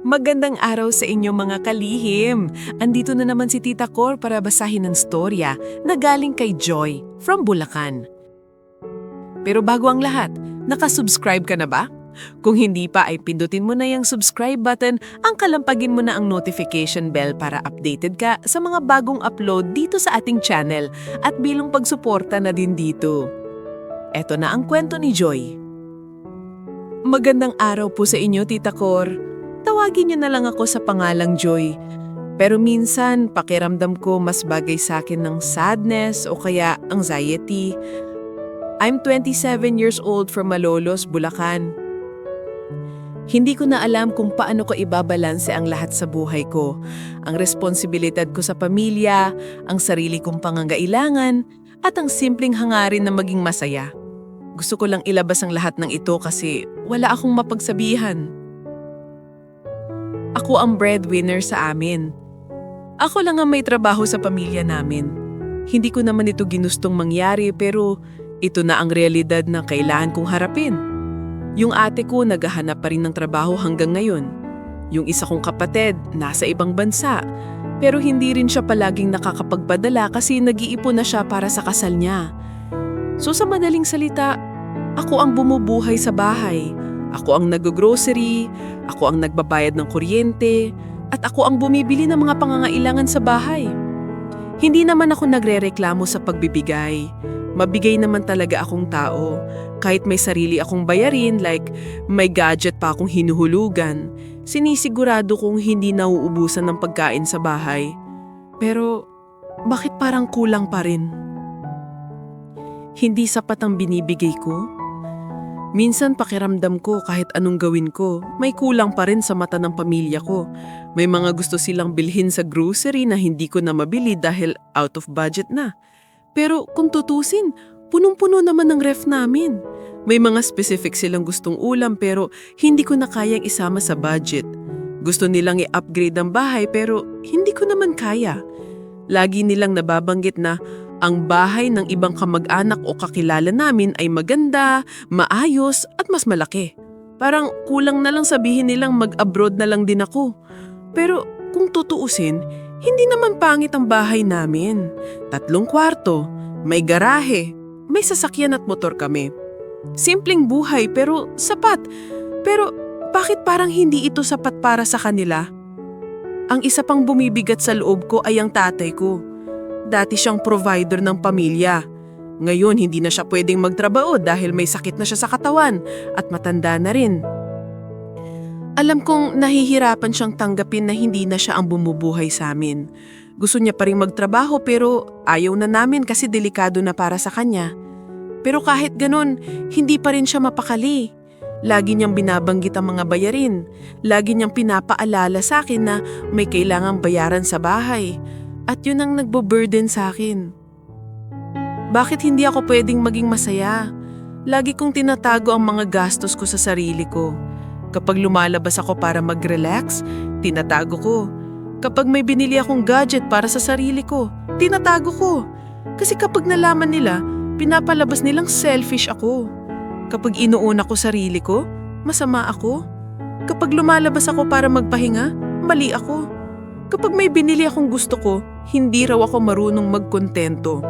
Magandang araw sa inyo mga kalihim! Andito na naman si Tita Cor para basahin ng storya na galing kay Joy from Bulacan. Pero bago ang lahat, nakasubscribe ka na ba? Kung hindi pa ay pindutin mo na yung subscribe button, ang kalampagin mo na ang notification bell para updated ka sa mga bagong upload dito sa ating channel at bilang pagsuporta na din dito. Eto na ang kwento ni Joy. Magandang araw po sa inyo, Tita Cor. Tawagin niyo na lang ako sa pangalang Joy. Pero minsan, pakiramdam ko mas bagay sa akin ng sadness o kaya anxiety. I'm 27 years old from Malolos, Bulacan. Hindi ko na alam kung paano ko ibabalanse ang lahat sa buhay ko. Ang responsibilidad ko sa pamilya, ang sarili kong pangangailangan, at ang simpleng hangarin na maging masaya. Gusto ko lang ilabas ang lahat ng ito kasi wala akong mapagsabihan. Ako ang breadwinner sa amin. Ako lang ang may trabaho sa pamilya namin. Hindi ko naman ito ginustong mangyari pero ito na ang realidad na kailangan kong harapin. Yung ate ko naghahanap pa rin ng trabaho hanggang ngayon. Yung isa kong kapatid nasa ibang bansa. Pero hindi rin siya palaging nakakapagpadala kasi nag-iipon na siya para sa kasal niya. So sa madaling salita, ako ang bumubuhay sa bahay. Ako ang nag-grocery, ako ang nagbabayad ng kuryente, at ako ang bumibili ng mga pangangailangan sa bahay. Hindi naman ako nagrereklamo sa pagbibigay. Mabigay naman talaga akong tao. Kahit may sarili akong bayarin like may gadget pa akong hinuhulugan, sinisigurado kong hindi nauubusan ng pagkain sa bahay. Pero bakit parang kulang pa rin? Hindi sapat ang binibigay ko? Minsan pakiramdam ko kahit anong gawin ko, may kulang pa rin sa mata ng pamilya ko. May mga gusto silang bilhin sa grocery na hindi ko na mabili dahil out of budget na. Pero kung tutusin, punong-puno naman ang ref namin. May mga specific silang gustong ulam pero hindi ko na kayang isama sa budget. Gusto nilang i-upgrade ang bahay pero hindi ko naman kaya. Lagi nilang nababanggit na ang bahay ng ibang kamag-anak o kakilala namin ay maganda, maayos at mas malaki. Parang kulang na lang sabihin nilang mag-abroad na lang din ako. Pero kung tutuusin, hindi naman pangit ang bahay namin. 3 kwarto, may garahe, may sasakyan at motor kami. Simpleng buhay pero sapat. Pero bakit parang hindi ito sapat para sa kanila? Ang isa pang bumibigat sa loob ko ay ang tatay ko. Dati siyang provider ng pamilya. Ngayon hindi na siya pwedeng magtrabaho dahil may sakit na siya sa katawan at matanda na rin. Alam kong nahihirapan siyang tanggapin na hindi na siya ang bumubuhay sa amin. Gusto niya pa rin magtrabaho pero ayaw na namin kasi delikado na para sa kanya. Pero kahit ganun, hindi pa rin siya mapakali. Lagi niyang binabanggit ang mga bayarin. Lagi niyang pinapaalala sa akin na may kailangang bayaran sa bahay. At yun ang nagbo-burden sa akin. Bakit hindi ako pwedeng maging masaya? Lagi kong tinatago ang mga gastos ko sa sarili ko. Kapag lumalabas ako para mag-relax, tinatago ko. Kapag may binili akong gadget para sa sarili ko, tinatago ko. Kasi kapag nalaman nila, pinapalabas nilang selfish ako. Kapag inuuna ko sarili ko, masama ako. Kapag lumalabas ako para magpahinga, mali ako. Kapag may binili akong gusto ko, hindi raw ako marunong magkontento.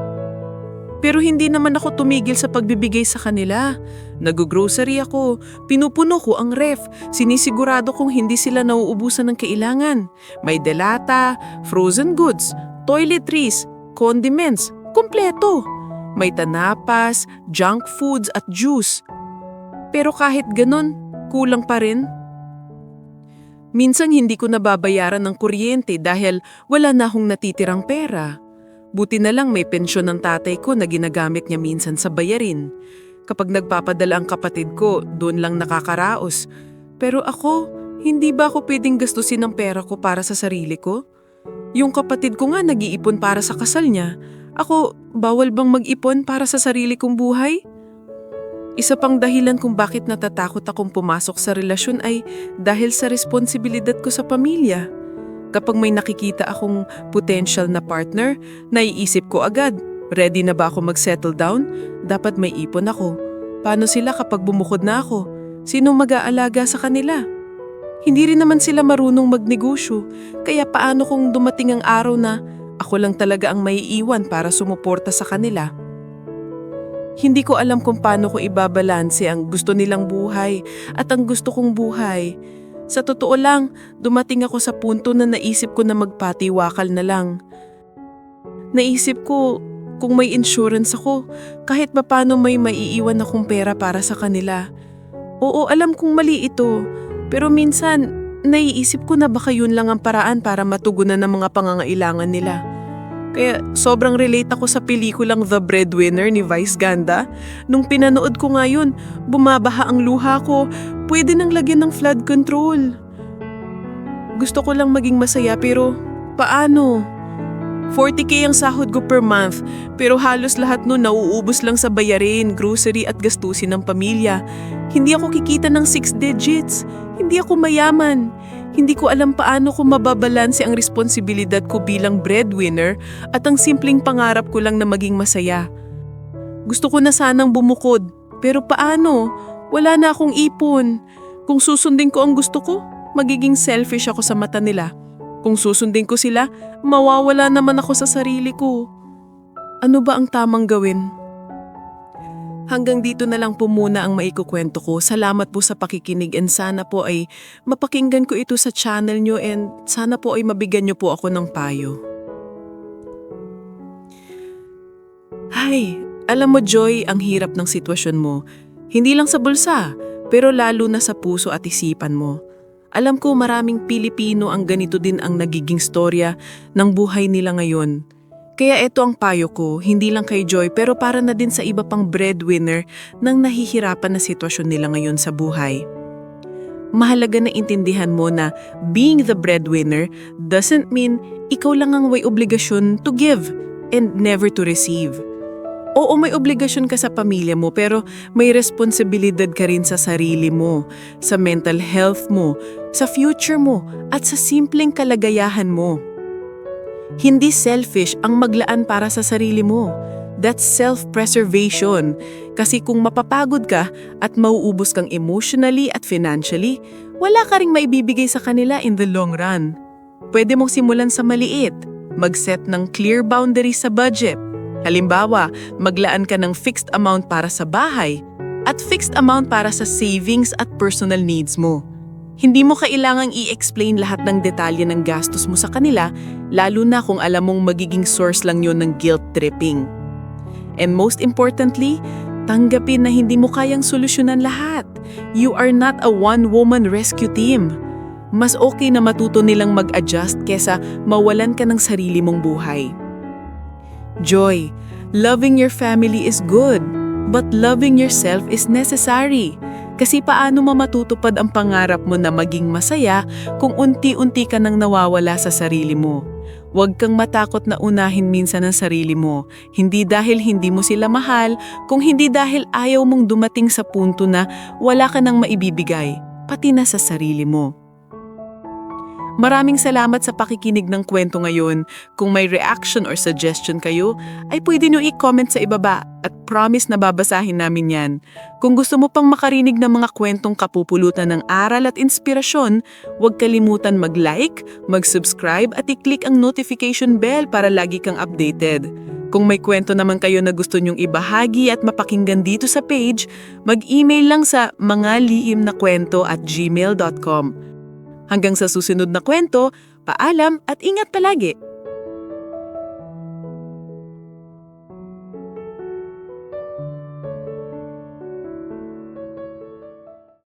Pero hindi naman ako tumigil sa pagbibigay sa kanila. Nag-grocery ako, pinupuno ko ang ref, sinisigurado kong hindi sila nauubusan ng kailangan. May delata, frozen goods, toiletries, condiments, kumpleto. May tanapas, junk foods at juice. Pero kahit ganun, kulang pa rin. Minsan hindi ko nababayaran ng kuryente dahil wala na akong natitirang pera. Buti na lang may pensyon ng tatay ko na ginagamit niya minsan sa bayarin. Kapag nagpapadala ang kapatid ko, doon lang nakakaraos. Pero ako, hindi ba ako pwedeng gastusin ng pera ko para sa sarili ko? Yung kapatid ko nga nag-iipon para sa kasal niya. Ako, bawal bang mag-ipon para sa sarili kong buhay? Isa pang dahilan kung bakit natatakot akong pumasok sa relasyon ay dahil sa responsibilidad ko sa pamilya. Kapag may nakikita akong potential na partner, naiisip ko agad, ready na ba ako mag-settle down? Dapat may ipon ako. Paano sila kapag bumukod na ako? Sinong mag-aalaga sa kanila? Hindi rin naman sila marunong magnegosyo, kaya paano kung dumating ang araw na ako lang talaga ang maiiwan para sumuporta sa kanila? Hindi ko alam kung paano ko ibabalanse ang gusto nilang buhay at ang gusto kong buhay. Sa totoo lang, dumating ako sa punto na naisip ko na magpatiwakal na lang. Naisip ko, kung may insurance ako, kahit papaano may maiiwan akong pera para sa kanila. Oo, alam kong mali ito, pero minsan, naiisip ko na baka yun lang ang paraan para matugunan ang mga pangangailangan nila. Kaya sobrang relate ako sa pelikulang The Breadwinner ni Vice Ganda. Nung pinanood ko nga yun, bumabaha ang luha ko, pwede nang lagyan ng flood control. Gusto ko lang maging masaya pero paano? 40K ang sahod ko per month, pero halos lahat nun nauubos lang sa bayarin, grocery at gastusin ng pamilya. Hindi ako kikita ng 6 digits. Hindi ako mayaman. Hindi ko alam paano ko mababalanse ang responsibilidad ko bilang breadwinner at ang simpleng pangarap ko lang na maging masaya. Gusto ko na sanang bumukod, pero paano? Wala na akong ipon. Kung susundin ko ang gusto ko, magiging selfish ako sa mata nila. Kung susundin ko sila, mawawala naman ako sa sarili ko. Ano ba ang tamang gawin? Hanggang dito na lang po muna ang maikukwento ko. Salamat po sa pakikinig and sana po ay mapakinggan ko ito sa channel nyo and sana po ay mabigyan nyo po ako ng payo. Ay, alam mo Joy, ang hirap ng sitwasyon mo. Hindi lang sa bulsa, pero lalo na sa puso at isipan mo. Alam ko maraming Pilipino ang ganito din ang nagiging storya ng buhay nila ngayon. Kaya ito ang payo ko, hindi lang kay Joy pero para na din sa iba pang breadwinner ng nahihirapan na sitwasyon nila ngayon sa buhay. Mahalaga na intindihan mo na being the breadwinner doesn't mean ikaw lang ang may obligasyon to give and never to receive. Oo, may obligasyon ka sa pamilya mo pero may responsibilidad ka rin sa sarili mo, sa mental health mo, sa future mo at sa simpleng kalagayahan mo. Hindi selfish ang maglaan para sa sarili mo. That's self-preservation. Kasi kung mapapagod ka at mauubos kang emotionally at financially, wala ka ring maibibigay sa kanila in the long run. Pwede mong simulan sa maliit, mag-set ng clear boundaries sa budget. Halimbawa, maglaan ka ng fixed amount para sa bahay at fixed amount para sa savings at personal needs mo. Hindi mo kailangang i-explain lahat ng detalye ng gastos mo sa kanila, lalo na kung alam mong magiging source lang yun ng guilt-tripping. And most importantly, tanggapin na hindi mo kayang solusyonan lahat. You are not a one-woman rescue team. Mas okay na matuto nilang mag-adjust kesa mawalan ka ng sarili mong buhay. Joy, loving your family is good, but loving yourself is necessary. Kasi paano matutupad ang pangarap mo na maging masaya kung unti-unti ka nang nawawala sa sarili mo? Huwag kang matakot na unahin minsan ang sarili mo, hindi dahil hindi mo sila mahal, kung hindi dahil ayaw mong dumating sa punto na wala ka nang maibibigay, pati na sa sarili mo. Maraming salamat sa pakikinig ng kwento ngayon. Kung may reaction or suggestion kayo, ay pwede nyo i-comment sa ibaba at promise na babasahin namin yan. Kung gusto mo pang makarinig ng mga kwentong kapupulutan ng aral at inspirasyon, huwag kalimutan mag-like, mag-subscribe at i-click ang notification bell para lagi kang updated. Kung may kwento naman kayo na gusto nyong ibahagi at mapakinggan dito sa page, mag-email lang sa mangaliimnakwento@gmail.com. Hanggang sa susunod na kwento, paalam at ingat palagi!